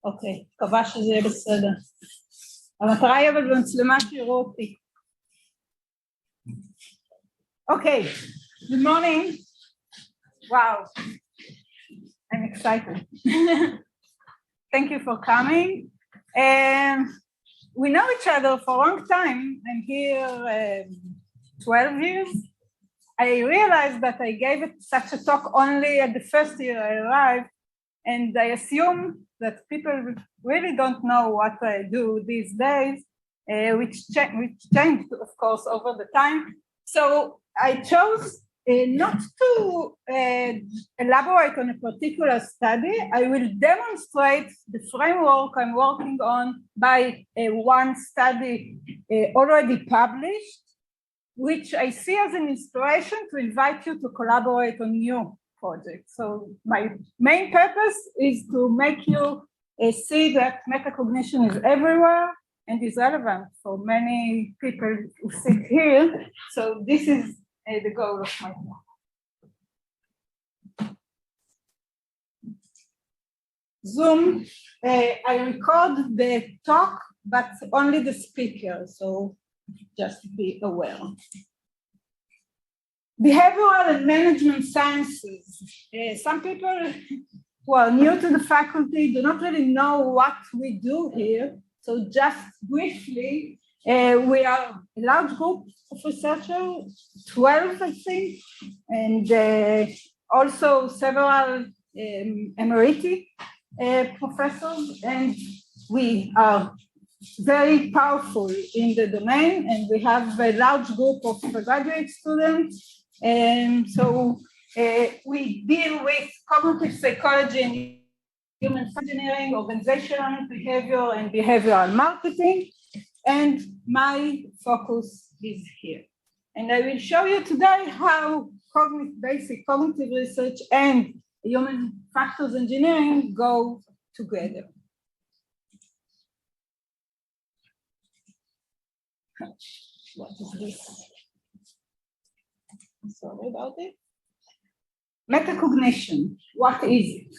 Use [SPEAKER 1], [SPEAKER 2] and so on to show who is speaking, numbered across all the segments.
[SPEAKER 1] אוקיי, מקווה שזה יהיה בסדר. המטרה היא אבל במצלמה שיראו אותי. Okay, good morning. Wow, I'm excited. Thank you for coming. We know each other for a long time. I'm here 12 years. I realized that I gave such a talk only at the first year I arrived, and I assume that people really don't know what I do these days, which changed, of course, over the time. So I chose not to elaborate on a particular study. I will demonstrate the framework I'm working on by one study already published, which I see as an inspiration to invite you to collaborate on new projects. So my main purpose is to make you see that metacognition is everywhere and is relevant for many people who sit here. So this is the goal of my talk. Zoom, I record the talk, but only the speaker, so just be aware. Behavioral and management sciences. Some people who are new to the faculty do not really know what we do here. So just briefly, we are a large group of researchers, 12 I think, and also several emeriti professors, and we are very powerful in the domain, and we have a large group of graduate students, and so we deal with cognitive psychology and human engineering, organizational behavior, and behavioral marketing, and my focus is here. And I will show you today how basic cognitive research and human factors engineering go together. What is this? Sorry about it. Metacognition, what is it?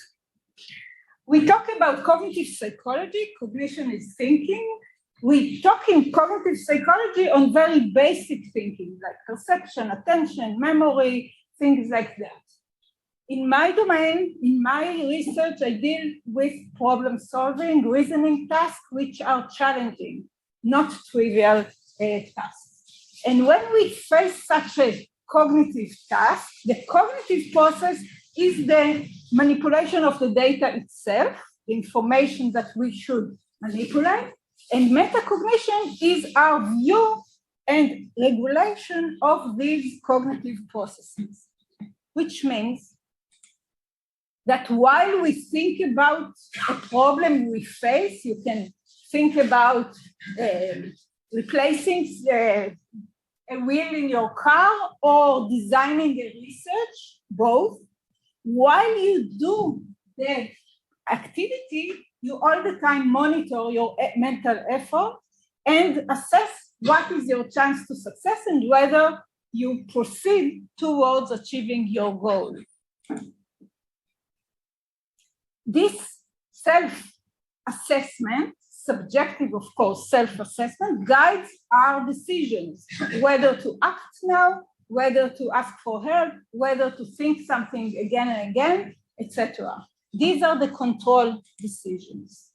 [SPEAKER 1] We talk about cognitive psychology. Cognition is thinking. We talk in cognitive psychology on very basic thinking, like perception, attention, memory, things like that. In my domain, in my research, I deal with problem solving, reasoning tasks, which are challenging, not trivial tasks. And when we face such a cognitive task, the cognitive process is the manipulation of the data itself, the information that we should manipulate, and metacognition is our view and regulation of these cognitive processes, which means that while we think about a problem we face, you can think about replacing a wheel in your car or designing a research, both. While you do the activity, you all the time monitor your mental effort and assess what is your chance to success and whether you proceed towards achieving your goal. This self-assessment, subjective, of course, self-assessment, guides our decisions, whether to act now, whether to ask for help, whether to think something again and again, etc. These are the control decisions.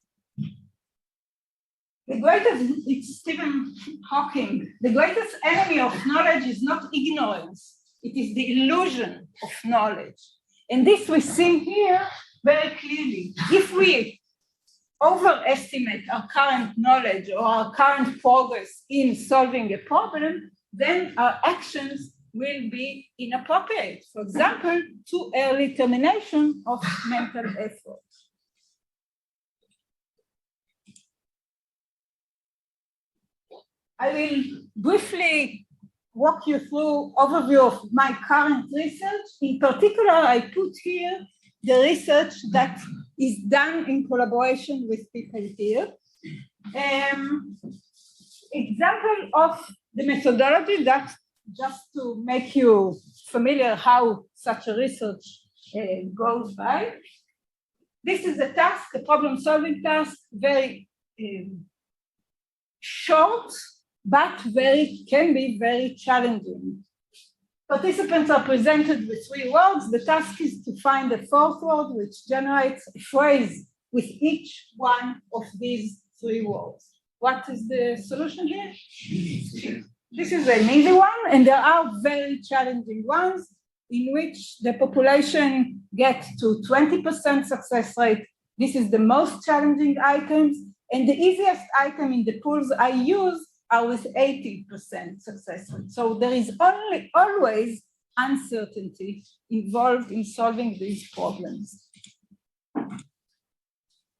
[SPEAKER 1] It's Stephen Hawking. The greatest enemy of knowledge is not ignorance. It is the illusion of knowledge. And this we see here very clearly. If we overestimate our current knowledge or our current progress in solving a problem, then our actions will be inappropriate. For example, too early termination of mental effort. I will briefly walk you through overview of my current research. In particular, I put here the research that is done in collaboration with people here. Example of the methodology, that just to make you familiar how such a research goes by. This is a task, a problem-solving task, very short, but can be very challenging. Participants are presented with 3 words. The task is to find a 4th word which generates a phrase with each one of these 3 words. What is the solution here? This is an easy one, and there are very challenging ones in which the population gets to 20% success rate. This is the most challenging items, and the easiest item in the pools I use are with 80% success rate. So there is always uncertainty involved in solving these problems.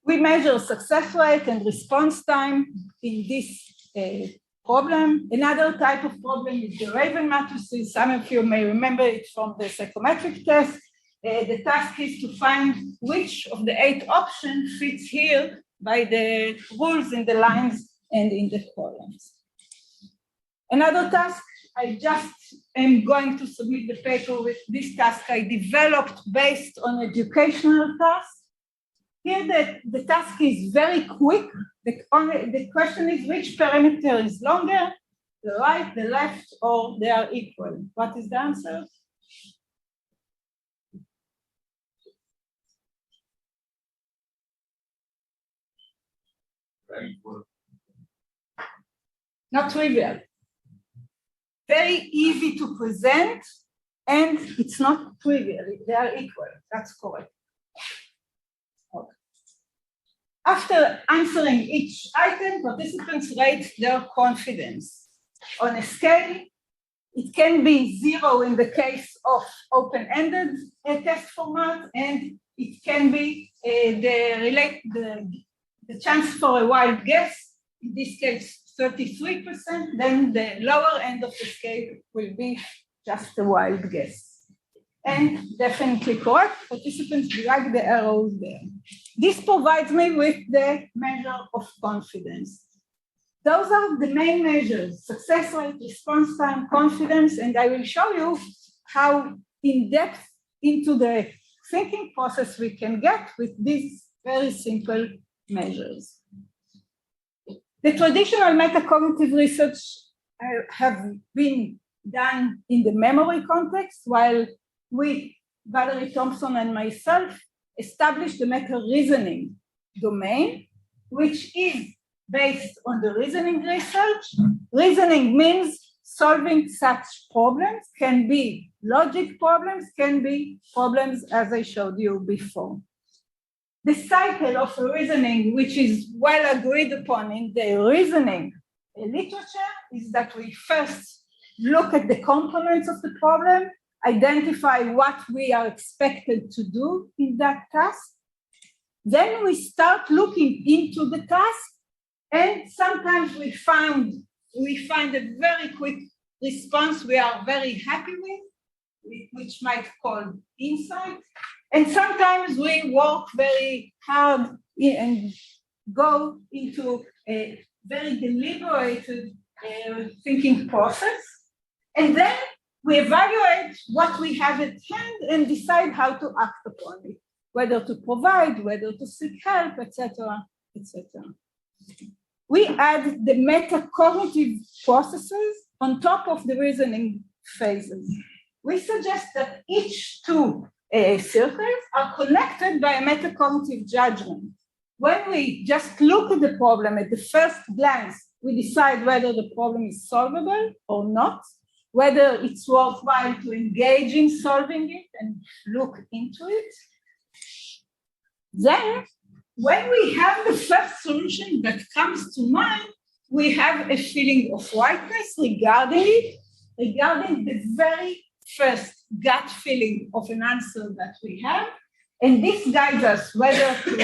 [SPEAKER 1] We measure success rate and response time in this problem. Another type of problem is the Raven matrices. Some of you may remember it from the psychometric test. The task is to find which of the 8 options fits here by the rules in the lines and in the columns. Another task, I just am going to submit the paper with this task I developed based on educational tasks. Here the task is very quick. The question is which parameter is longer, the right, the left, or they are equal. What is the answer? Not trivial. Very easy to present, and it's not trivial. They are equal. That's correct. Okay. After answering each item, participants rate their confidence. On a scale, it can be 0 in the case of open-ended test format, and it can be the chance for a wild guess, in this case 33%, then the lower end of the scale will be just a wild guess. And definitely correct, participants drag the arrows there. This provides me with the measure of confidence. Those are the main measures: success rate, response time, confidence, and I will show you how in depth into the thinking process we can get with these very simple measures. The traditional metacognitive research have been done in the memory context, while we, Valerie Thompson and myself, established the meta-reasoning domain, which is based on the reasoning research. Reasoning means solving such problems, can be logic problems, can be problems as I showed you before. The cycle of reasoning, which is well agreed upon in the reasoning literature, is that we first look at the components of the problem, identify what we are expected to do in that task. Then we start looking into the task, and sometimes we find a very quick response we are very happy with, which might call insight. And sometimes we work very hard and go into a very deliberated thinking process. And then we evaluate what we have at hand and decide how to act upon it, whether to provide, whether to seek help, etc., etc. We add the metacognitive processes on top of the reasoning phases. We suggest that each 2 circles are connected by a metacognitive judgment. When we just look at the problem at the first glance, we decide whether the problem is solvable or not, whether it's worthwhile to engage in solving it and look into it. Then, when we have the first solution that comes to mind, we have a feeling of rightness regarding it, regarding the very first gut feeling of an answer that we have, and this guides us whether to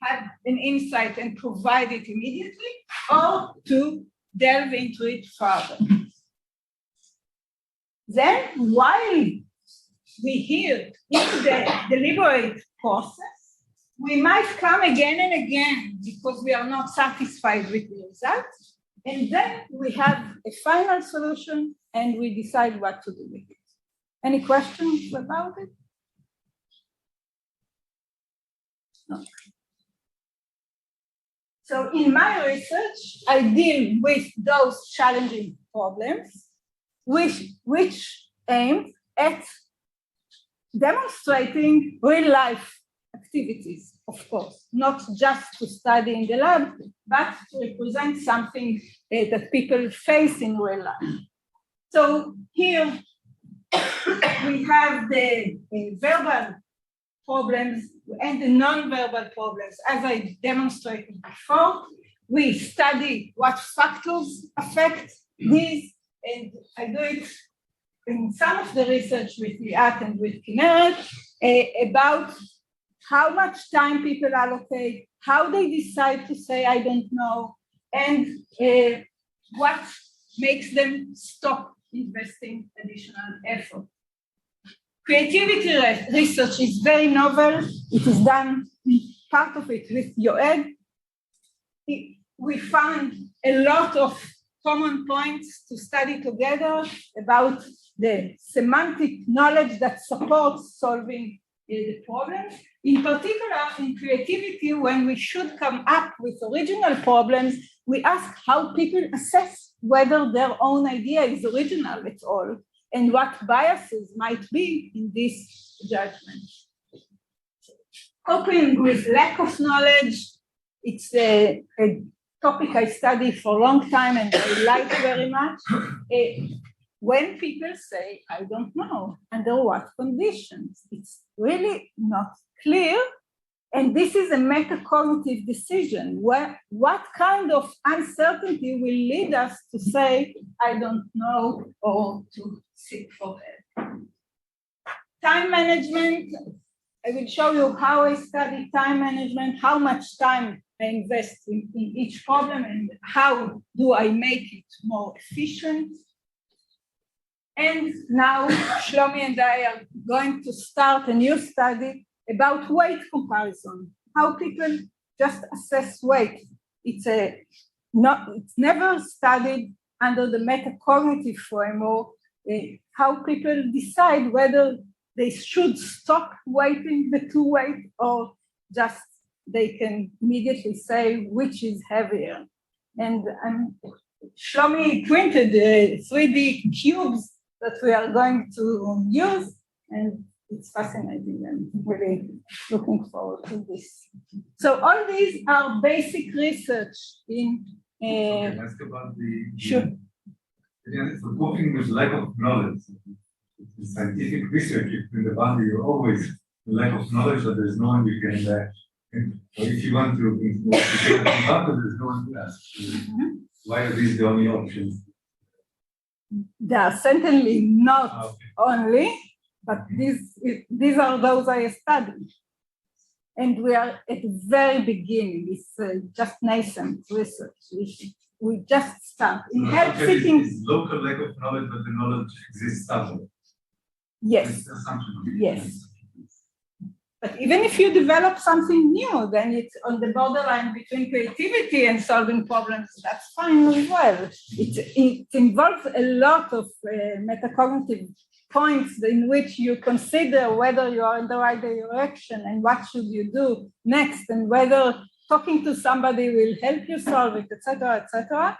[SPEAKER 1] have an insight and provide it immediately or to delve into it further. Then, while we hear into the deliberate process, we might come again and again because we are not satisfied with the results, and then we have a final solution and we decide what to do with it. Any questions about it? Okay. So in my research, I deal with those challenging problems, which aim at demonstrating real-life activities, of course, not just to study in the lab, but to represent something that people face in real life. So here we have the verbal problems and the non-verbal problems. As I demonstrated before, we study what factors affect these, and I do it in some of the research with Liat and with Kinneret about how much time people allocate, how they decide to say I don't know, and what makes them stop investing additional effort. Creativity research is very novel. It is done, part of it with Yoed. We found a lot of common points to study together about the semantic knowledge that supports solving the problems. In particular, in creativity, when we should come up with original problems, we ask how people assess whether their own idea is original at all, and what biases might be in this judgment. Coping with lack of knowledge, it's a topic I study for a long time and I like very much. When people say, I don't know, under what conditions, it's really not clear. And this is a metacognitive decision. What kind of uncertainty will lead us to say, I don't know, or to seek for help? Time management, I will show you how I study time management, how much time I invest in each problem, and how do I make it more efficient. And now Shlomi and I are going to start a new study about weight comparison, how people just assess weight. It's never studied under the metacognitive framework, how people decide whether they should stop weighting the two weights or just they can immediately say which is heavier. And Shlomi printed 3D cubes that we are going to use, and it's fascinating. I'm really looking forward to this. So all these are basic research in.
[SPEAKER 2] Can I ask about
[SPEAKER 1] sure.
[SPEAKER 2] For coping with lack of knowledge, in scientific research, in the boundary, you always the lack of knowledge that there's no one you can. So if you want to there's no one to ask. Why are these the only options?
[SPEAKER 1] They are certainly not only. But these are those I studied. And we are at the very beginning. It's just nascent research. We just start. In help seeking.
[SPEAKER 2] It's local lack of knowledge, but the knowledge exists somewhere.
[SPEAKER 1] Yes. Yes. But even if you develop something new, then it's on the borderline between creativity and solving problems. That's fine as well. It involves a lot of metacognitive points in which you consider whether you are in the right direction and what should you do next, and whether talking to somebody will help you solve it, etc., etc.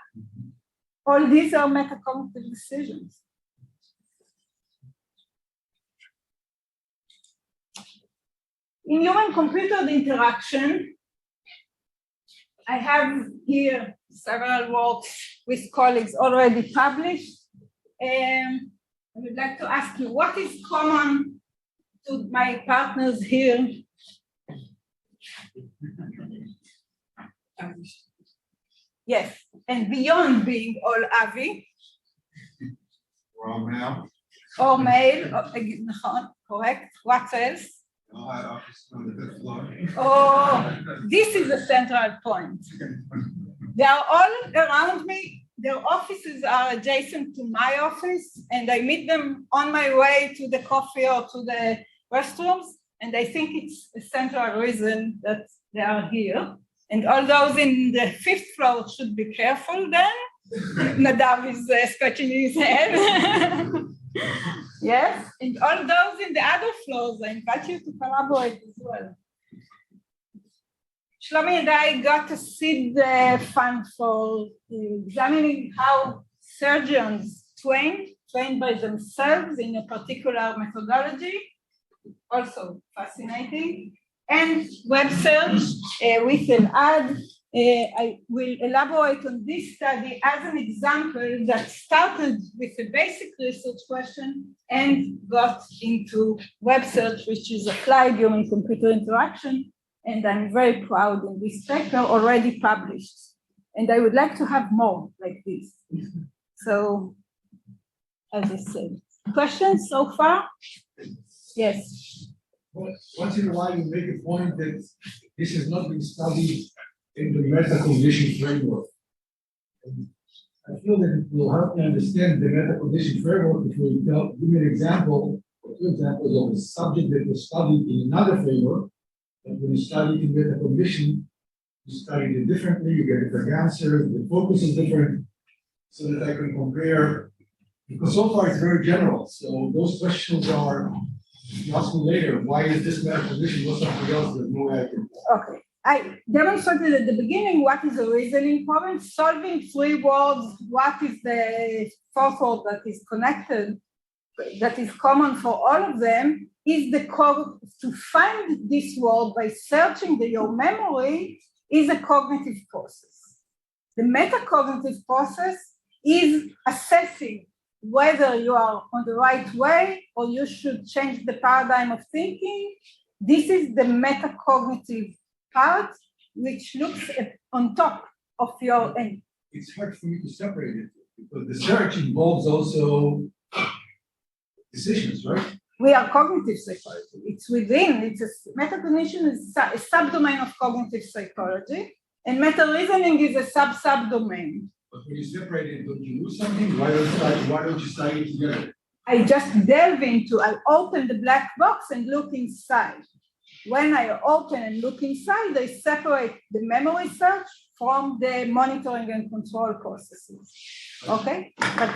[SPEAKER 1] All these are metacognitive decisions. In human-computer interaction, I have here several works with colleagues already published. I would like to ask you, what is common to my partners here? Yes, and beyond being all Avi.
[SPEAKER 2] We're all male.
[SPEAKER 1] Or male, correct. What else? Oh, this is a central point. They are all around me. Their offices are adjacent to my office, and I meet them on my way to the coffee or to the restrooms, and I think it's a central reason that they are here. And all those in the 5th floor should be careful then. Nadav is scratching his head. Yes, and all those in the other floors, I invite you to collaborate as well. Shlomi and I got a seed fund for examining how surgeons train by themselves in a particular methodology, also fascinating, and web search with an ad. I will elaborate on this study as an example that started with a basic research question and got into web search, which is applied during computer interaction. And I'm very proud in this paper already published. And I would like to have more like this. So, as I said, questions so far? Yes.
[SPEAKER 3] Well, once in a while you make a point that this has not been studied in the meta-cognition framework. And I feel that it will help me understand the meta-cognition framework if you give me an example, or two examples of a subject that was studied in another framework. And when you study in meta-cognition, you study it differently, you get different answers, the focus is different, so that I can compare, because so far it's very general. So those questions are, if you ask me later, why is this meta-cognition, what's something else, there's no way I can.
[SPEAKER 1] Okay, I demonstrated at the beginning what is a reasoning problem, solving three words, what is the fourth word that is connected, that is common for all of them, is the core. To find this word by searching your memory is a cognitive process. The metacognitive process is assessing whether you are on the right way or you should change the paradigm of thinking. This is the metacognitive part, which looks on top of your end.
[SPEAKER 3] It's hard for me to separate it, because the search involves also decisions, right?
[SPEAKER 1] We are cognitive psychology. It's within, metacognition is a subdomain of cognitive psychology, and meta-reasoning is a sub-subdomain.
[SPEAKER 3] But when you separate it, don't you lose something? Why don't you study it together?
[SPEAKER 1] I just delve into, I open the black box and look inside. When I open and look inside, I separate the memory search from the monitoring and control processes. Okay? But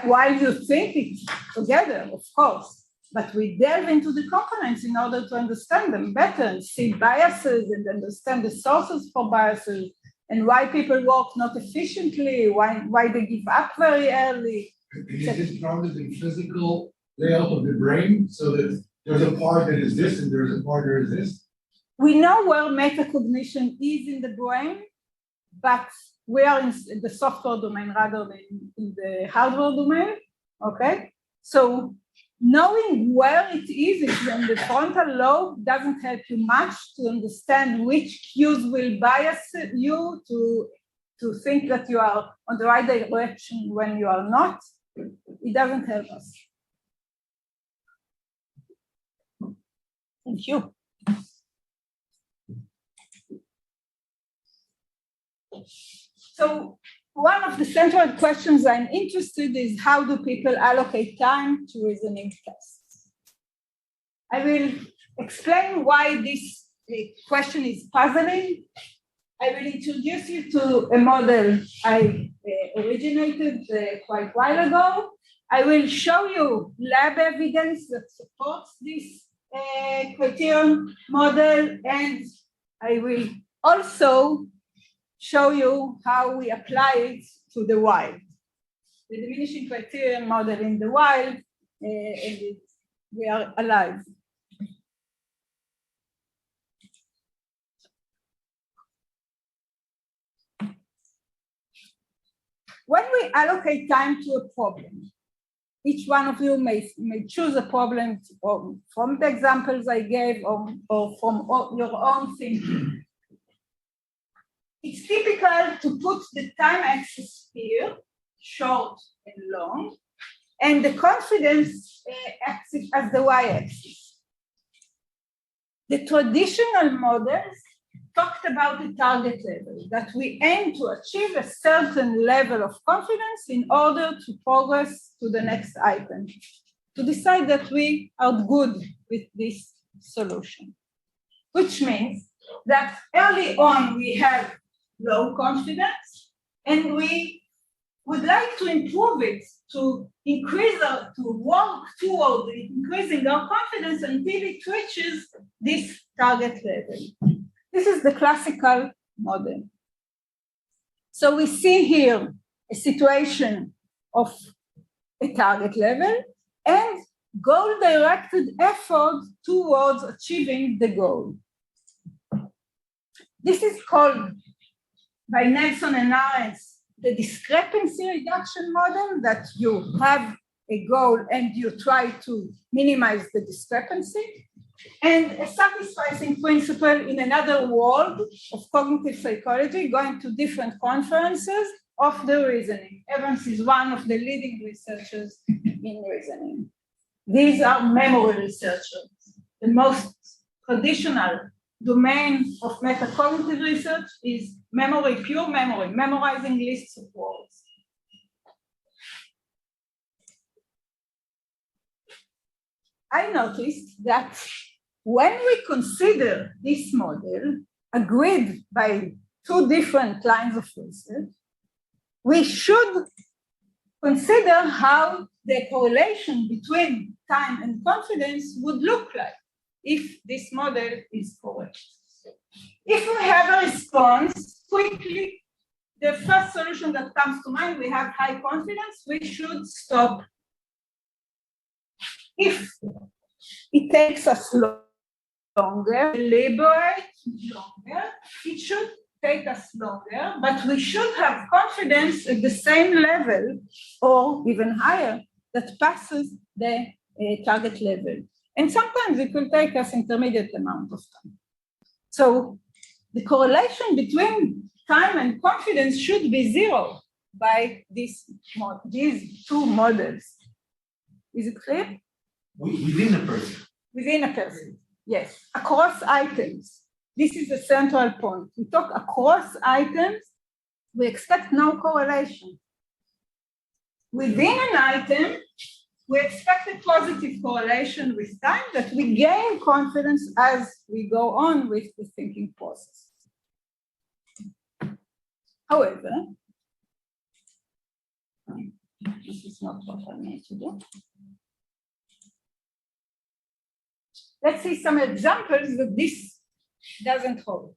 [SPEAKER 1] while you think it's together, of course, but we delve into the components in order to understand them better and see biases and understand the sources for biases and why people work not efficiently, why they give up very early.
[SPEAKER 3] Is this grounded in physical layout of the brain, so that there's a part that is this and there's a part that is this?
[SPEAKER 1] We know where metacognition is in the brain, but we are in the software domain rather than in the hardware domain, okay? So knowing where it is in the frontal lobe doesn't help you much to understand which cues will bias you to think that you are on the right direction when you are not. It doesn't help us. Thank you. So one of the central questions I'm interested in is how do people allocate time to reasoning tests? I will explain why this question is puzzling. I will introduce you to a model I originated quite a while ago. I will show you lab evidence that supports this criterion model, and I will also show you how we apply it to the wild. The diminishing criterion model in the wild, and we are alive. When we allocate time to a problem, each one of you may choose a problem from the examples I gave or from your own thinking. It's typical to put the time axis here, short and long, and the confidence axis as the y-axis. The traditional models talked about the target level, that we aim to achieve a certain level of confidence in order to progress to the next item, to decide that we are good with this solution, which means that early on we have low confidence and we would like to improve it, to increase to work toward increasing our confidence until it reaches this target level. This is the classical model. So we see here a situation of a target level and goal-directed effort towards achieving the goal. This is called by Nelson and Arendt the discrepancy reduction model, that you have a goal and you try to minimize the discrepancy, and a satisficing principle in another world of cognitive psychology, going to different conferences of the reasoning. Evans is one of the leading researchers in reasoning. These are memory researchers. The most traditional domain of metacognitive research is memory, pure memory, memorizing lists of words. I noticed that when we consider this model agreed by two different lines of research, we should consider how the correlation between time and confidence would look like if this model is correct. If we have a response quickly, the first solution that comes to mind, we have high confidence, we should stop. If it takes us longer, deliberate longer, it should take us longer, but we should have confidence at the same level or even higher that passes the target level. And sometimes it will take us intermediate amount of time. So the correlation between time and confidence should be zero by these two models. Is it clear?
[SPEAKER 4] Within a person.
[SPEAKER 1] Within a person, yes. Across items. This is the central point. We talk across items, we expect no correlation. Within an item, we expect a positive correlation with time, that we gain confidence as we go on with the thinking process. However, this is not what I need to do. Let's see some examples that this doesn't hold.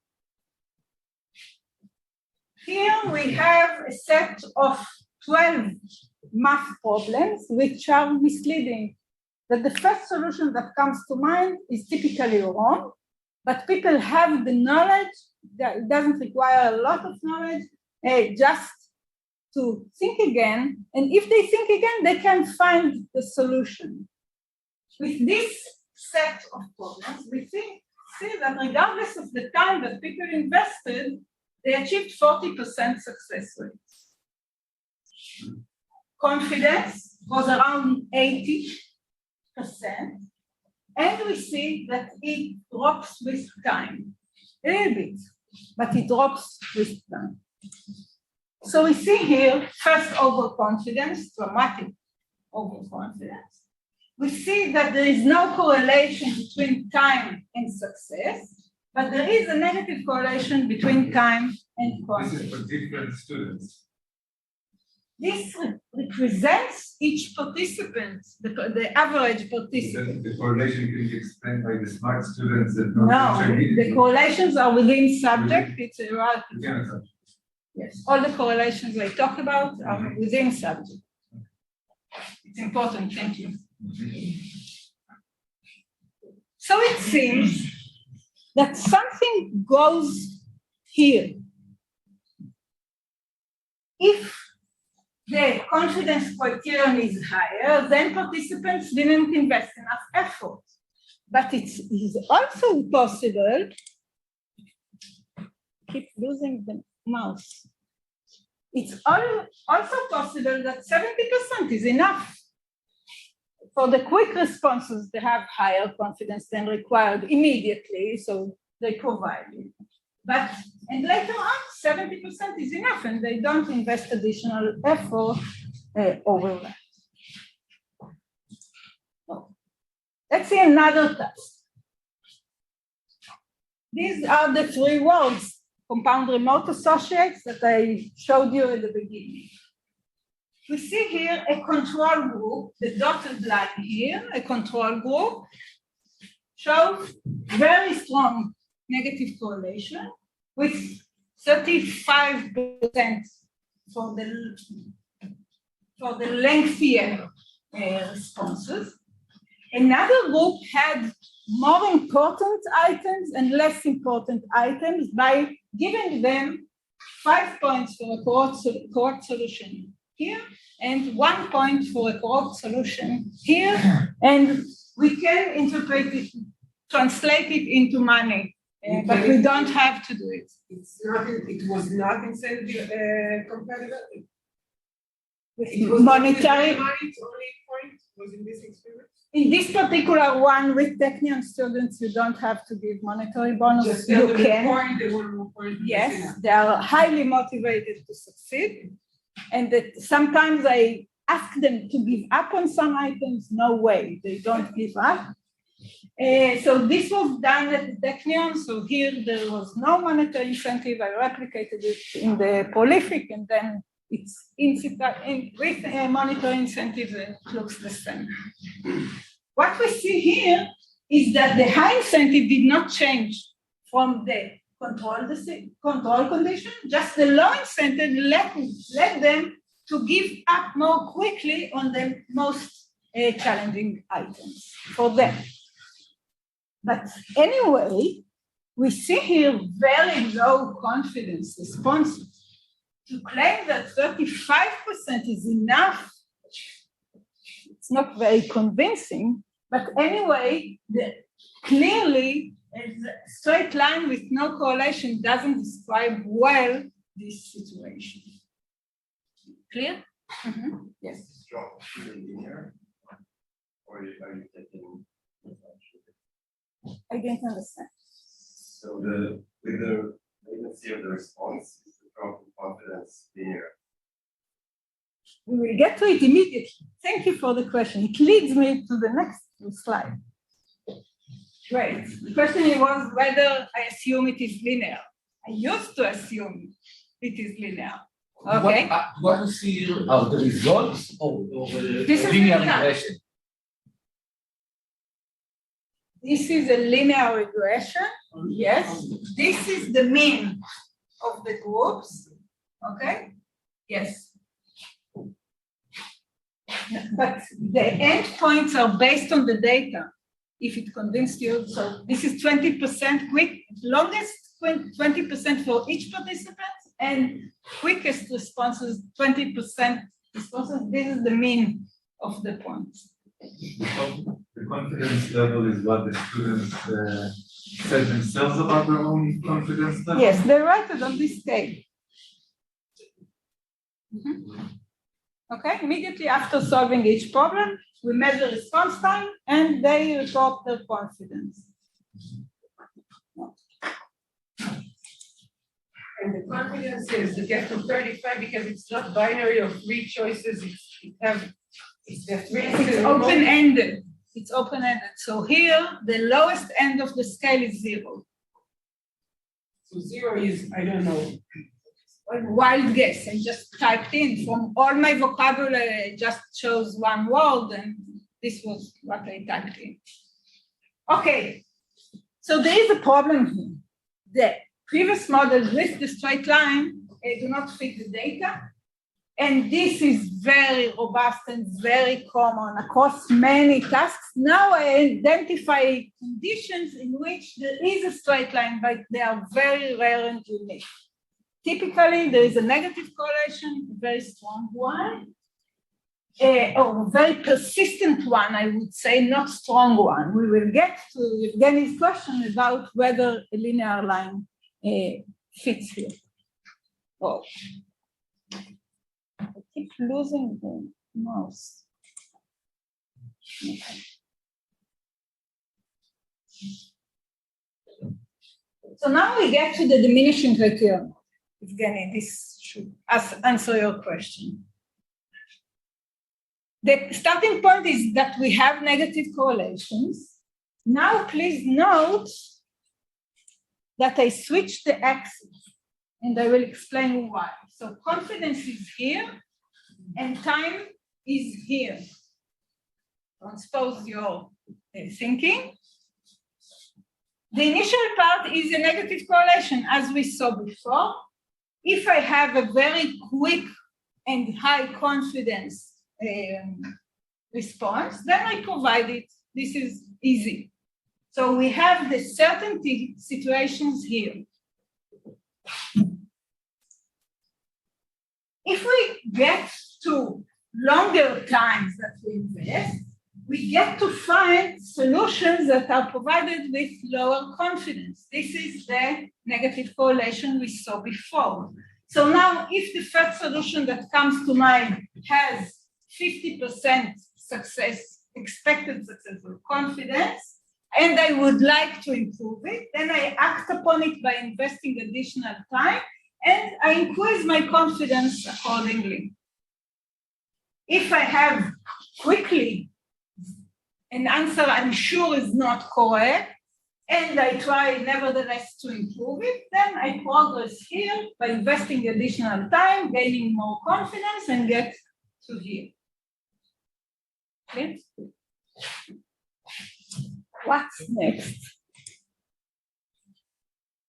[SPEAKER 1] Here we have a set of 12 math problems which are misleading. That the first solution that comes to mind is typically wrong, but people have the knowledge, that it doesn't require a lot of knowledge, just to think again, and if they think again, they can find the solution. With this set of problems, we see that regardless of the time that people invested, they achieved 40% success rates. Confidence was around 80%, and we see that it drops with time, a little bit, but it drops with time. So we see here, first overconfidence, dramatic overconfidence. We see that there is no correlation between time and success, but there is a negative correlation between time and confidence.
[SPEAKER 2] This is for different students.
[SPEAKER 1] This represents each participant, the average participant.
[SPEAKER 2] The correlation can be explained by the smart students that
[SPEAKER 1] No, the correlations are within subject. It's a
[SPEAKER 2] subject.
[SPEAKER 1] Yes, all the correlations I talk about are within subject. It's important, thank you. So it seems that something goes here. If the confidence criterion is higher, then participants didn't invest enough effort. But it is also possible, keep losing the mouse. It's also possible that 70% is enough. For the quick responses, they have higher confidence than required immediately, so they provide it. But, and later on, 70% is enough, and they don't invest additional effort over that. So, let's see another task. These are the three words, compound remote associates, that I showed you at the beginning. We see here a control group, the dotted line here, a control group, shows very strong negative correlation with 35% for the lengthier responses. Another group had more important items and less important items by giving them 5 points for a correct solution here and 1 point for a correct solution here, and we can interpret it, translate it into money, but we don't have to do it.
[SPEAKER 5] It was not incentive competitive.
[SPEAKER 1] It was monetary.
[SPEAKER 5] Only point was in this experiment.
[SPEAKER 1] In this particular one with Technion students, you don't have to give monetary bonus.
[SPEAKER 5] Just
[SPEAKER 1] you can.
[SPEAKER 5] Point, they want more point.
[SPEAKER 1] Yes, they are highly motivated to succeed. And that sometimes I ask them to give up on some items. No way, they don't give up. So this was done at the Technion. So here there was no monetary incentive. I replicated it in the prolific, and then it's with a monetary incentive, it looks the same. What we see here is that the high incentive did not change from the control condition, just the low incentive led them to give up more quickly on the most challenging items for them. But anyway, we see here very low confidence responses. To claim that 35% is enough, it's not very convincing, but anyway, clearly a straight line with no correlation doesn't describe well this situation. Clear? Mm-hmm. Yes.
[SPEAKER 6] Drop linear, or are you taking?
[SPEAKER 1] I didn't understand.
[SPEAKER 6] So with the latency of the response, is the drop in confidence linear?
[SPEAKER 1] We will get to it immediately. Thank you for the question. It leads me to the next slide. Great. The question was whether I assume it is linear. I used to assume it is linear. Okay.
[SPEAKER 4] What we see here are the results of
[SPEAKER 1] This is
[SPEAKER 4] linear
[SPEAKER 1] linear.
[SPEAKER 4] regression.
[SPEAKER 1] This is a linear regression. Yes. This is the mean of the groups. Okay. Yes. But the endpoints are based on the data. If it convinced you, so this is 20% quick, longest 20% for each participant, and quickest responses 20% responses. This is the mean of the points.
[SPEAKER 2] The confidence level is what the students said themselves about their own confidence level?
[SPEAKER 1] Yes, they write it on this scale. Mm-hmm. Okay, immediately after solving each problem, we measure response time and they report their confidence.
[SPEAKER 5] And the confidence is to get to 35 because it's not binary of 3 choices. It's the 3.
[SPEAKER 1] It's open-ended. It's open-ended. So here, the lowest end of the scale is 0.
[SPEAKER 5] So 0 is, I don't know.
[SPEAKER 1] Wild guess. I just typed in from all my vocabulary, I just chose one word, and this was what I typed in. Okay, so there is a problem here. The previous models with the straight line do not fit the data, and this is very robust and very common across many tasks. Now I identify conditions in which there is a straight line, but they are very rare and unique. Typically, there is a negative correlation, a very strong one, or a very persistent one, I would say, not strong one. We will get to Evgeny's question about whether a linear line fits here. Oh, I keep losing the mouse. Okay. So now we get to the diminishing criterion. Evgeny, this should answer your question. The starting point is that we have negative correlations. Now, please note that I switched the axis, and I will explain why. So confidence is here, and time is here. Transpose your thinking. The initial part is a negative correlation, as we saw before. If I have a very quick and high confidence response, then I provide it. This is easy. So we have the certainty situations here. If we get to longer times that we invest, we get to find solutions that are provided with lower confidence. This is the negative correlation we saw before. So now, if the first solution that comes to mind has 50% success, expected success or confidence, and I would like to improve it, then I act upon it by investing additional time, and I increase my confidence accordingly. If I have quickly an answer I'm sure is not correct, and I try nevertheless to improve it, then I progress here by investing additional time, gaining more confidence, and get to here. Okay? What's next?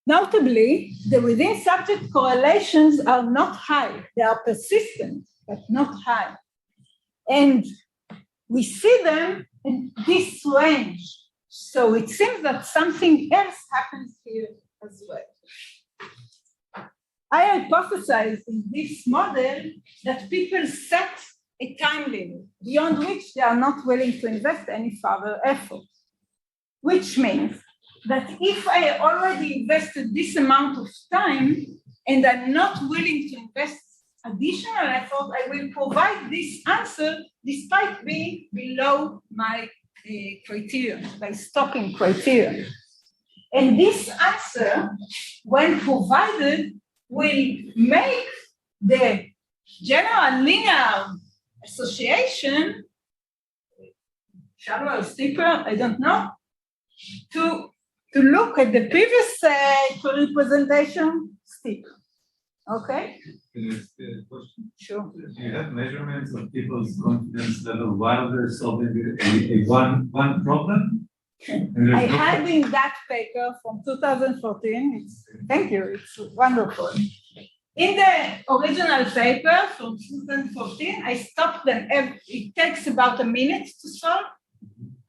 [SPEAKER 1] Notably, the within subject correlations are not high. They are persistent, but not high. And we see them in this range. So it seems that something else happens here as well. I hypothesize in this model that people set a time limit beyond which they are not willing to invest any further effort, which means that if I already invested this amount of time and I'm not willing to invest additional effort, I will provide this answer despite being below my criterion, by stopping criterion. And this answer, when provided, will make the general linear association shallower or steeper, I don't know, to look at the previous representation steep. Okay?
[SPEAKER 2] Can I ask a question?
[SPEAKER 1] Sure.
[SPEAKER 2] Do you have measurements of people's confidence level while they're solving one problem?
[SPEAKER 1] I had in that paper from 2014, thank you, it's wonderful. In the original paper from 2014, I stopped them, it takes about a minute to solve.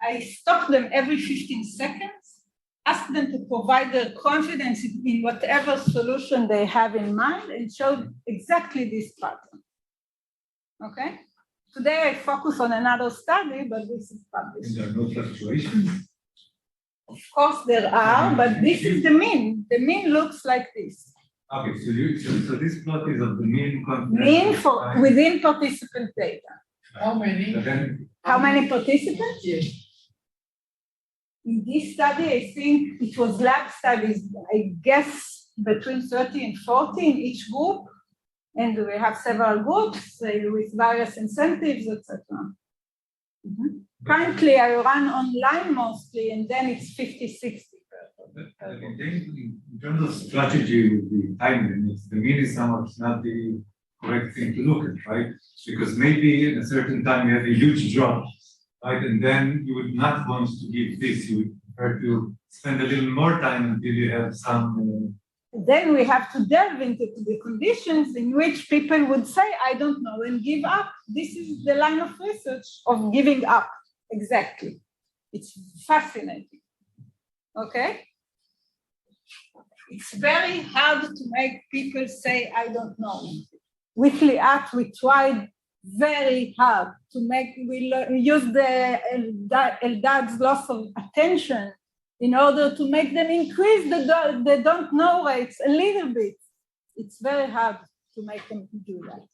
[SPEAKER 1] I stopped them every 15 seconds, asked them to provide their confidence in whatever solution they have in mind, and showed exactly this pattern. Okay? Today I focus on another study, but this is published.
[SPEAKER 2] And there are no fluctuations?
[SPEAKER 1] Of course there are, but this is the mean. The mean looks like this.
[SPEAKER 2] Okay, so this plot is of the mean confidence.
[SPEAKER 1] Mean for within participant data.
[SPEAKER 5] How many?
[SPEAKER 1] How many participants?
[SPEAKER 5] Yes.
[SPEAKER 1] In this study, I think it was lab studies, I guess between 30 and 40 in each group. And we have several groups with various incentives, etc. Currently, I run online mostly, and then it's 50-60.
[SPEAKER 2] In terms of strategy with the time limits, the mean is somewhat not the correct thing to look at, right? Because maybe at a certain time you have a huge drop, right? And then you would not want to give this, you would prefer to spend a little more time until you have some...
[SPEAKER 1] Then we have to delve into the conditions in which people would say, I don't know, and give up. This is the line of research of giving up, exactly. It's fascinating, okay? It's very hard to make people say, I don't know. With Liat, we tried very hard to make, we use the Eldad's loss of attention in order to make them increase the don't know rates a little bit. It's very hard to make them do that.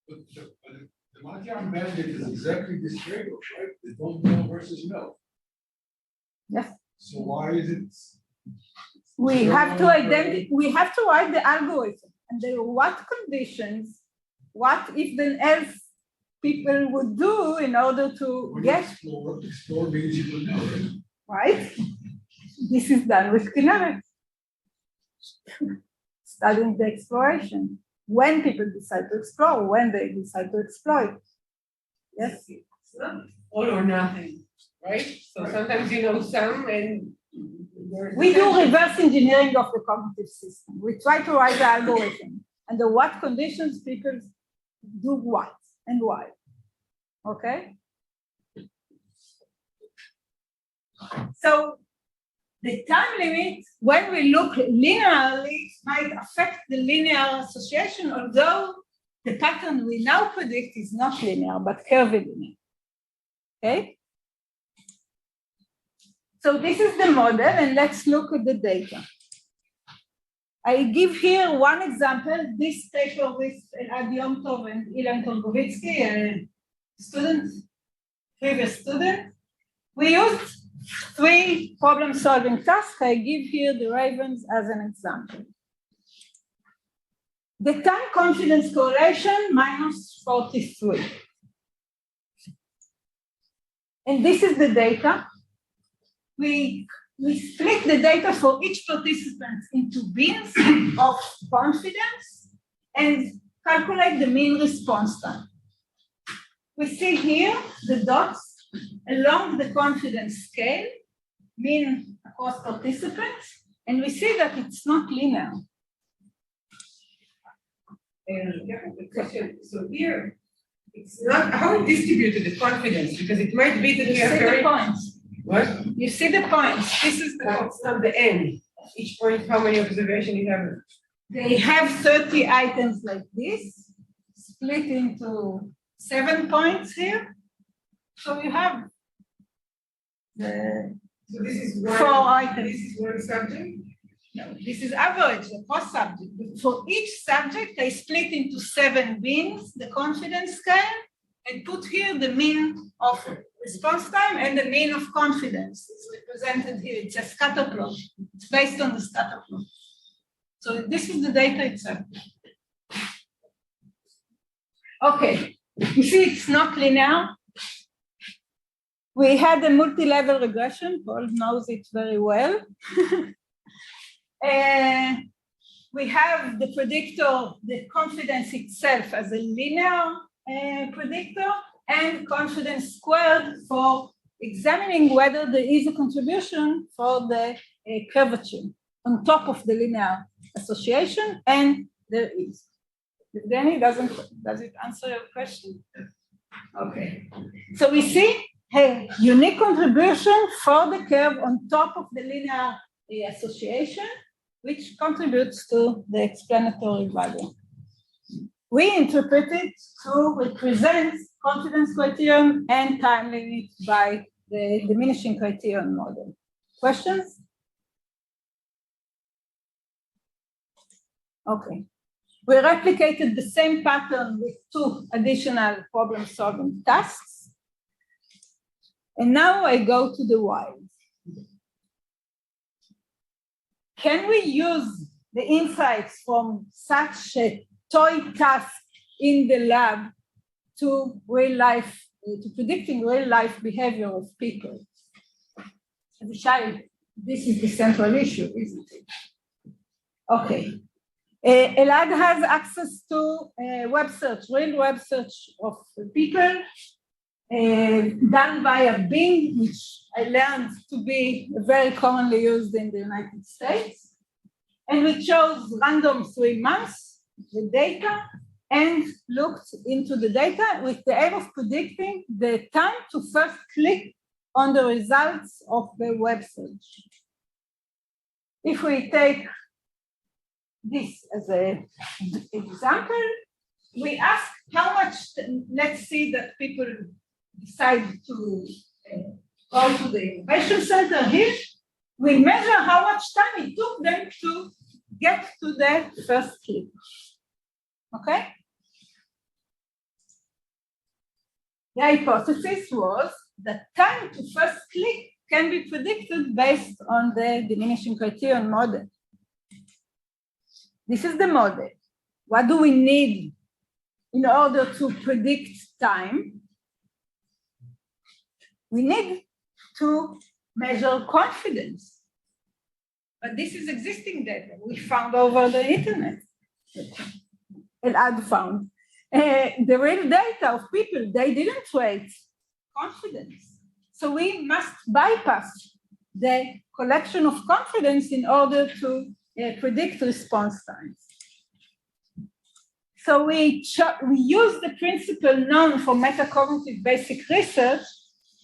[SPEAKER 3] But the Markov mandate is exactly this trade-off, right? The don't know versus know.
[SPEAKER 1] Yes.
[SPEAKER 3] So why is it?
[SPEAKER 1] We have to identify, we have to write the algorithm and what conditions, what if then else people would do in order to get.
[SPEAKER 3] Explore means you would know,
[SPEAKER 1] right? This is done with kinetics. Studying the exploration. When people decide to explore, when they decide to exploit. Yes?
[SPEAKER 5] All or nothing. right? So sometimes you know some and
[SPEAKER 1] we do reverse engineering of the cognitive system. We try to write the algorithm under what conditions people do what and why. Okay? So the time limit, when we look linearly, might affect the linear association, although the pattern we now predict is not linear, but curvilinear. Okay? So this is the model, and let's look at the data. I give here one example, this paper with Elad Yom Tov and Ilan Torgovitsky, a student, previous student. We used 3 problem-solving tasks. I give here the ravens as an example. The time confidence correlation minus 43. And this is the data. We split the data for each participant into bins of confidence and calculate the mean response time. We see here the dots along the confidence scale, mean across participants, and we see that it's not linear.
[SPEAKER 5] The question, so here, it's not how distributed the confidence, because it might be that we have very
[SPEAKER 1] points.
[SPEAKER 5] What?
[SPEAKER 1] You see the points. This is the
[SPEAKER 5] That's not the end. Each point, how many observations you have?
[SPEAKER 1] They have 30 items like this, split into 7 points here. So you have the
[SPEAKER 5] So this is one.
[SPEAKER 1] 4 items.
[SPEAKER 5] This is one subject.
[SPEAKER 1] No, this is average, the cross subject. For each subject, I split into 7 bins, the confidence scale, and put here the mean of response time and the mean of confidence. It's represented here. It's a scatter plot. It's based on the scatter plot. So this is the data itself. Okay, you see it's not linear. We had a multi-level regression. Paul knows it very well. We have the predictor, the confidence itself as a linear predictor, and confidence squared for examining whether there is a contribution for the curvature on top of the linear association, and there is. Danny, does it answer your question? Okay. So we see a unique contribution for the curve on top of the linear association, which contributes to the explanatory value. We interpret it to represent confidence criterion and time limit by the diminishing criterion model. Questions? Okay. We replicated the same pattern with 2 additional problem-solving tasks. And now I go to the why. Can we use the insights from such a toy task in the lab to real life, to predicting real life behavior of people? This is the central issue, isn't it? Okay. Elad has access to web search, real web search of people done by a Bing, which I learned to be very commonly used in the United States. And we chose random 3 months, the data, and looked into the data with the aim of predicting the time to first click on the results of the web search. If we take this as an example, we ask how much, let's see that people decide to go to the innovation center here. We measure how much time it took them to get to the first click. Okay? The hypothesis was that time to first click can be predicted based on the diminishing criterion model. This is the model. What do we need in order to predict time? We need to measure confidence. But this is existing data we found over the internet. Elad found. The real data of people, they didn't rate confidence. So we must bypass the collection of confidence in order to predict response times. So we use the principle known for metacognitive basic research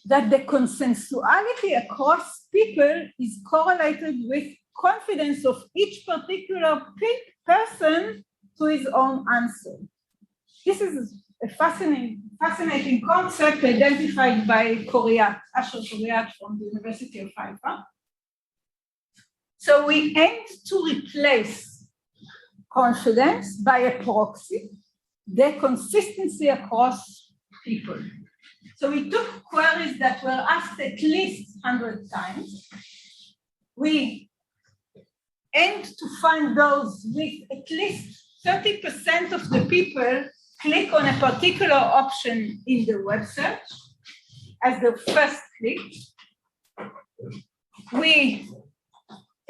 [SPEAKER 1] that the consensuality across people is correlated with confidence of each particular person to his own answer. This is a fascinating concept identified by Asher Koriat from the University of Haifa. So we aimed to replace confidence by a proxy, the consistency across people. So we took queries that were asked at least 100 times. We aimed to find those with at least 30% of the people click on a particular option in the web search as the first click. We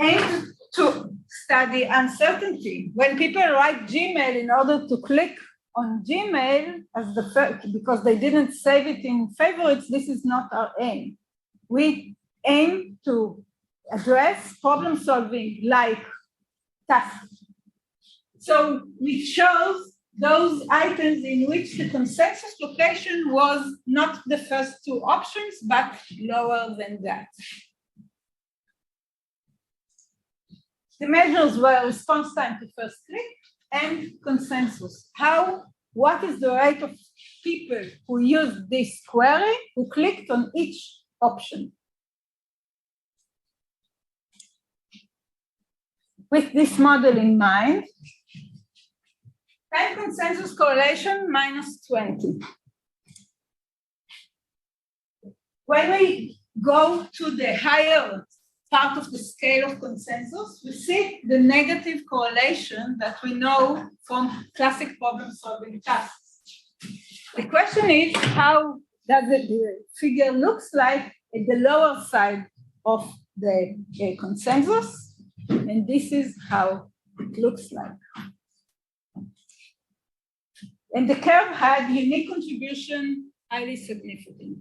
[SPEAKER 1] aimed to study uncertainty. When people write Gmail in order to click on Gmail as the first, because they didn't save it in favorites, this is not our aim. We aim to address problem solving like tasks. So we chose those items in which the consensus location was not the first two options, but lower than that. The measures were response time to first click and consensus. What is the rate of people who used this query, who clicked on each option? With this model in mind, time consensus correlation minus 20. When we go to the higher part of the scale of consensus, we see the negative correlation that we know from classic problem-solving tasks. The question is, how does the figure looks like at the lower side of the consensus? And this is how it looks like. And the curve had unique contribution, highly significant.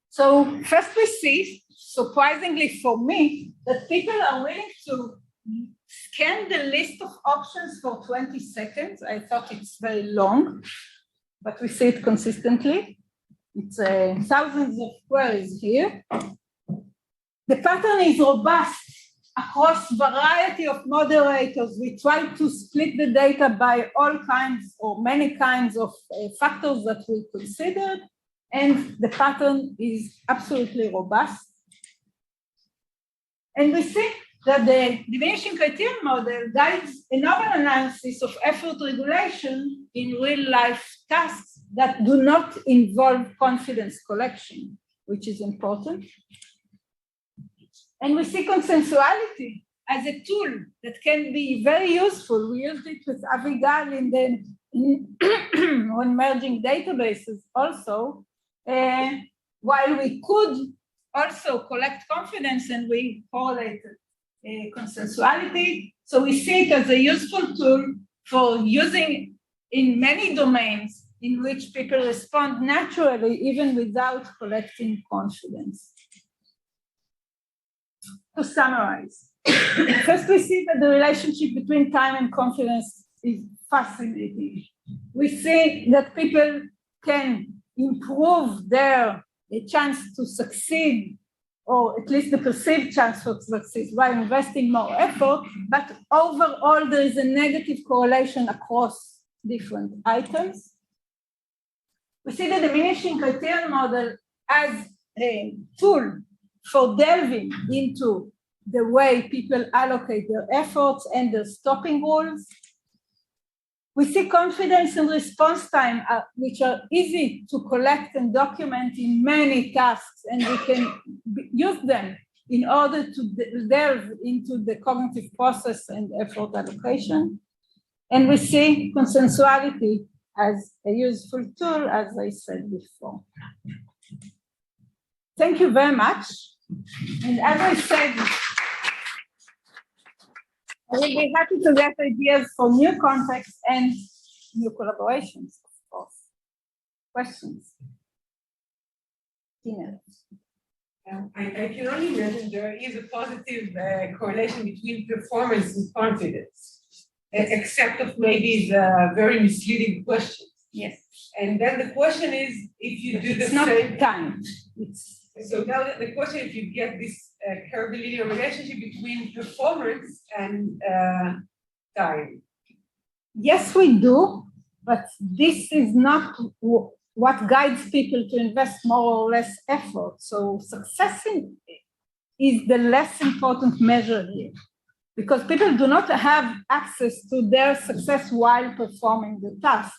[SPEAKER 1] So first we see, surprisingly for me, that people are willing to scan the list of options for 20 seconds. I thought it's very long, but we see it consistently. It's thousands of queries here. The pattern is robust across variety of moderators. We try to split the data by all kinds or many kinds of factors that we considered, and the pattern is absolutely robust. And we see that the diminishing criterion model guides a novel analysis of effort regulation in real-life tasks that do not involve confidence collection, which is important. And we see consensuality as a tool that can be very useful. We used it with Avigal when merging databases also, while we could also collect confidence and we correlated consensuality. So we see it as a useful tool for using in many domains in which people respond naturally, even without collecting confidence. To summarize, first we see that the relationship between time and confidence is fascinating. We see that people can improve their chance to succeed, or at least the perceived chance to succeed, by investing more effort, but overall there is a negative correlation across different items. We see the diminishing criterion model as a tool for delving into the way people allocate their efforts and their stopping rules. We see confidence and response time, which are easy to collect and document in many tasks, and we can use them in order to delve into the cognitive process and effort allocation. And we see consensuality as a useful tool, as I said before. Thank you very much. And as I said, I will be happy to get ideas for new contexts and new collaborations, of course. Questions? Tina.
[SPEAKER 5] I can only imagine there is a positive correlation between performance and confidence, except of maybe the very misleading questions.
[SPEAKER 1] Yes.
[SPEAKER 5] And then the question is, if you do the
[SPEAKER 1] It's not
[SPEAKER 5] same.
[SPEAKER 1] time. It's
[SPEAKER 5] So now the question, if you get this curvilinear relationship between performance and time.
[SPEAKER 1] yes, we do, but this is not what guides people to invest more or less effort. So success is the less important measure here, because people do not have access to their success while performing the task.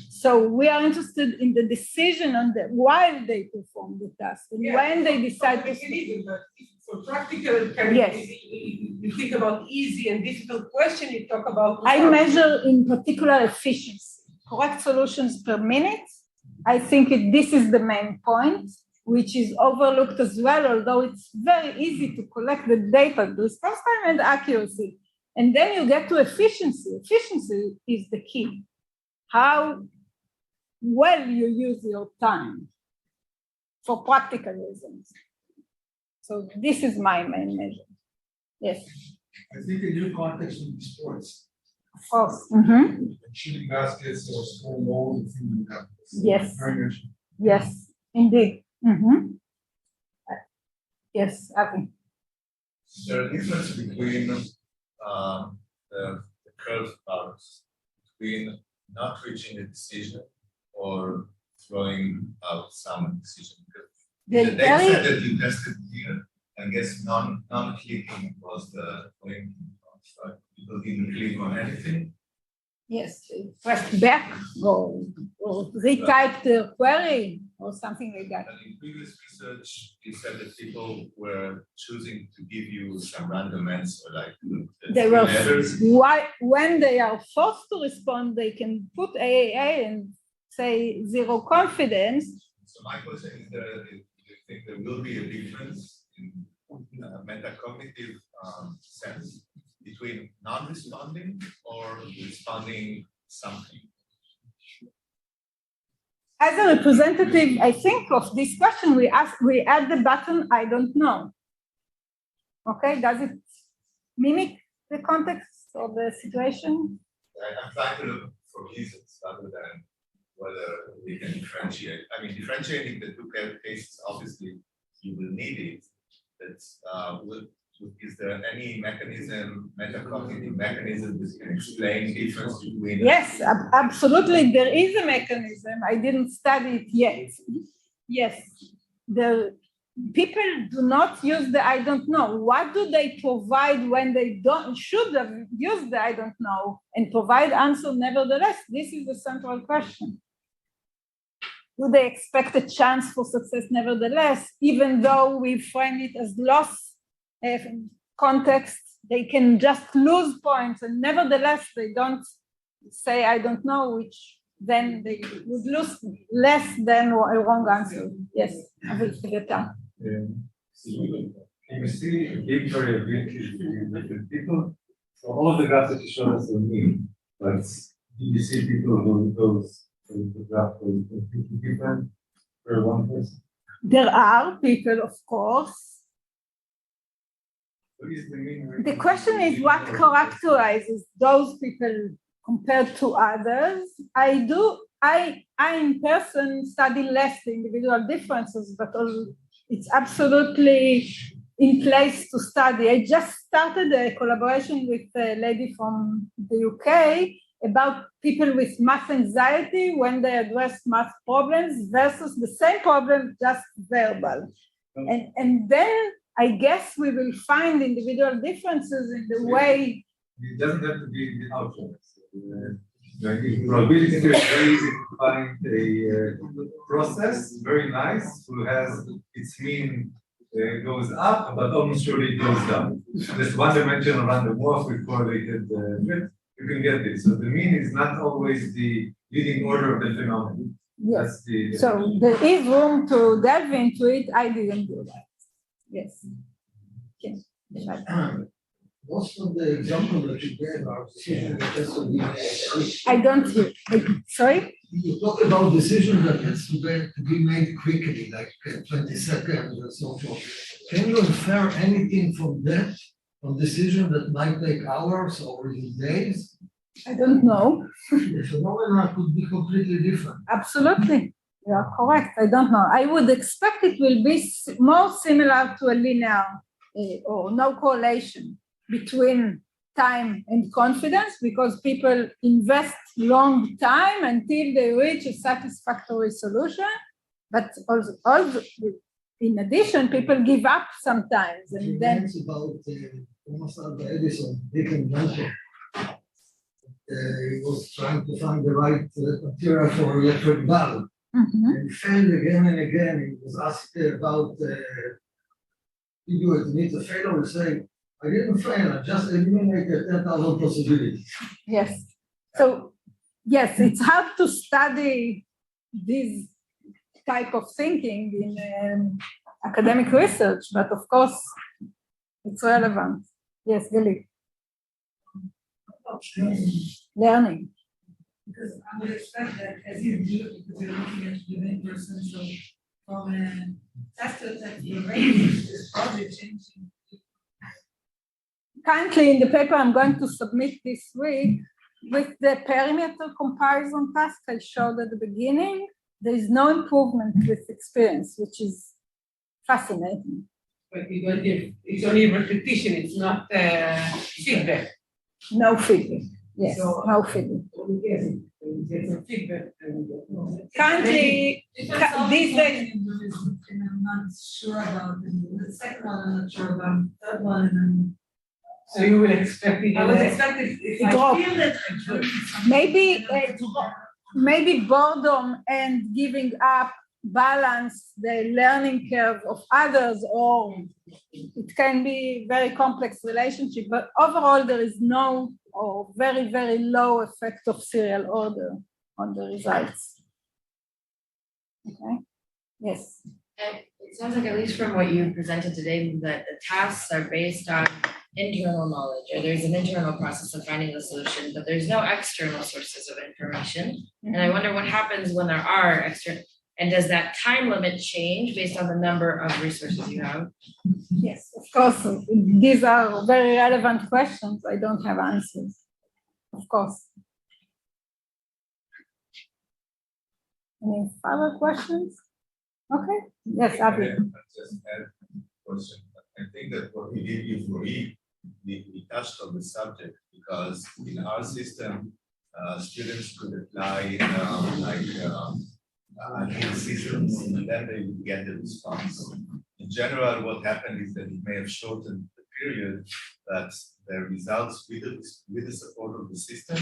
[SPEAKER 1] So we are interested in the decision on the while they perform the task and when they decide to.
[SPEAKER 5] But for practical kind
[SPEAKER 1] Yes.
[SPEAKER 5] you think about easy and difficult question, you talk about.
[SPEAKER 1] I measure in particular efficiency, correct solutions per minute. I think this is the main point, which is overlooked as well, although it's very easy to collect the data, the response time and accuracy. And then you get to efficiency. Efficiency is the key. How well you use your time for practical reasons. So this is my main measure. Yes.
[SPEAKER 3] I think a new context in sports,
[SPEAKER 1] Of course. Mm-hmm.
[SPEAKER 3] shooting baskets or scoring goals and things like that.
[SPEAKER 1] Yes.
[SPEAKER 3] Very interesting.
[SPEAKER 1] Yes, indeed. Mm-hmm. Yes, Avi.
[SPEAKER 7] Is there a difference between the curve bars between not reaching a decision or throwing out some decision? The data set that you tested here, I guess non-clicking was the point. People didn't click on anything.
[SPEAKER 1] Yes, press back or retype the query or something like that.
[SPEAKER 7] And in previous research, you said that people were choosing to give you some random answer, like
[SPEAKER 1] They were
[SPEAKER 7] letters.
[SPEAKER 1] when they are forced to respond, they can put AAA and say zero confidence.
[SPEAKER 7] So my question is, do you think there will be a difference in metacognitive sense between non-responding or responding something?
[SPEAKER 1] As a representative, I think of this question, we add the button, I don't know. Okay, does it mimic the context of the situation?
[SPEAKER 7] I'm trying to look for reasons rather than whether we can differentiate. I mean, differentiating the two cases, obviously, you will need it. But is there any mechanism, metacognitive mechanism that can explain difference between?
[SPEAKER 1] Yes, absolutely. There is a mechanism. I didn't study it yet. Yes, the people do not use the I don't know. What do they provide when they should have used the I don't know and provide answer nevertheless? This is the central question. Do they expect a chance for success nevertheless, even though we frame it as loss context? They can just lose points and nevertheless they don't say I don't know, which then they would lose less than a wrong answer. Yes, I will figure it out.
[SPEAKER 2] You see a big variability between different people. So all of the graphs that you showed us are mean, but you see people who goes the graph was completely different for one person.
[SPEAKER 1] There are people, of course.
[SPEAKER 2] What is the mean?
[SPEAKER 1] The question is what characterizes those people compared to others. I in person study less the individual differences, but it's absolutely in place to study. I just started a collaboration with a lady from the UK about people with math anxiety when they address math problems versus the same problem, just verbal. And then I guess we will find individual differences in the way.
[SPEAKER 2] It doesn't have to be the outcomes. Probability is very easy to find a process, very nice, who has its mean goes up, but almost surely it goes down. Just one dimensional random walk with correlated you can get this. So the mean is not always the leading order of the phenomenon.
[SPEAKER 1] Yes. So there is room to delve into it. I didn't do that. Yes. Okay.
[SPEAKER 3] Most of the examples that you gave are
[SPEAKER 1] I don't hear. Sorry?
[SPEAKER 3] you talk about decisions that has to be made quickly, like 20 seconds and so forth. Can you infer anything from that, from decision that might take hours or even days?
[SPEAKER 1] I don't know.
[SPEAKER 3] The phenomena could be completely different.
[SPEAKER 1] Absolutely, you are correct. I don't know. I would expect it will be more similar to a linear or no correlation between time and confidence, because people invest long time until they reach a satisfactory solution. But also in addition, people give up sometimes, and then
[SPEAKER 3] it's about Thomas Alva Edison, big inventor. He was trying to find the right material for electric bulb, and he failed again and again. He was asked about you admit a failure, and say, I didn't fail, I just eliminated 10,000 possibilities.
[SPEAKER 1] yes. So yes, it's hard to study this type of thinking in academic research, but of course it's relevant. Yes, Gali. Learning.
[SPEAKER 8] Because I would expect that as you do it, because you're looking at living person, so from a test to test, your range is probably changing.
[SPEAKER 1] Currently in the paper I'm going to submit this week, with the perimeter comparison task I showed at the beginning, there is no improvement with experience, which is fascinating.
[SPEAKER 5] But you don't give, it's only repetition, it's not feedback.
[SPEAKER 1] No feedback. Yes,
[SPEAKER 5] So,
[SPEAKER 1] no feedback.
[SPEAKER 5] Yes, get some feedback.
[SPEAKER 1] Currently,
[SPEAKER 8] If
[SPEAKER 1] these
[SPEAKER 8] it's all
[SPEAKER 1] days,
[SPEAKER 8] and I'm not sure about the second one, I'm not sure about the third one, and then
[SPEAKER 5] So you will expect it.
[SPEAKER 8] I would expect if I
[SPEAKER 1] drop.
[SPEAKER 8] feel that
[SPEAKER 1] maybe boredom and giving up balance the learning curve of others, or it can be very complex relationship, but overall there is no or very, very low effect of serial order on the results. Okay, yes.
[SPEAKER 9] And it sounds like, at least from what you presented today, that the tasks are based on internal knowledge, or there's an internal process of finding the solution, but there's no external sources of information. And I wonder what happens when there are external, and does that time limit change based on the number of resources you have?
[SPEAKER 1] Yes, of course. These are very relevant questions. I don't have answers, of course. Any further questions? Okay. Yes, Avi.
[SPEAKER 7] Just add a question. I think that what we did is we touched on the subject, because in our system, students could apply systems, and then they would get the response. In general, what happened is that it may have shortened the period, that the results with the support of the system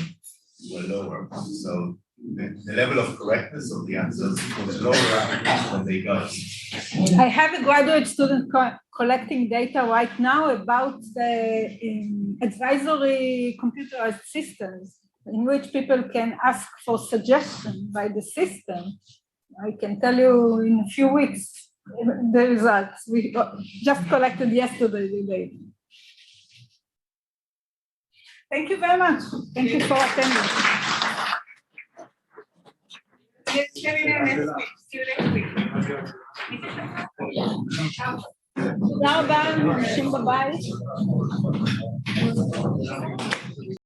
[SPEAKER 7] were lower. So the level of correctness of the answers was lower when they got it.
[SPEAKER 1] I have a graduate student collecting data right now about the advisory computerized systems, in which people can ask for suggestion by the system. I can tell you in a few weeks the results. We just collected yesterday the data. Thank you very much. Thank you for attending.
[SPEAKER 5] See you next week.
[SPEAKER 1] תודה רבה, אנשים בבית.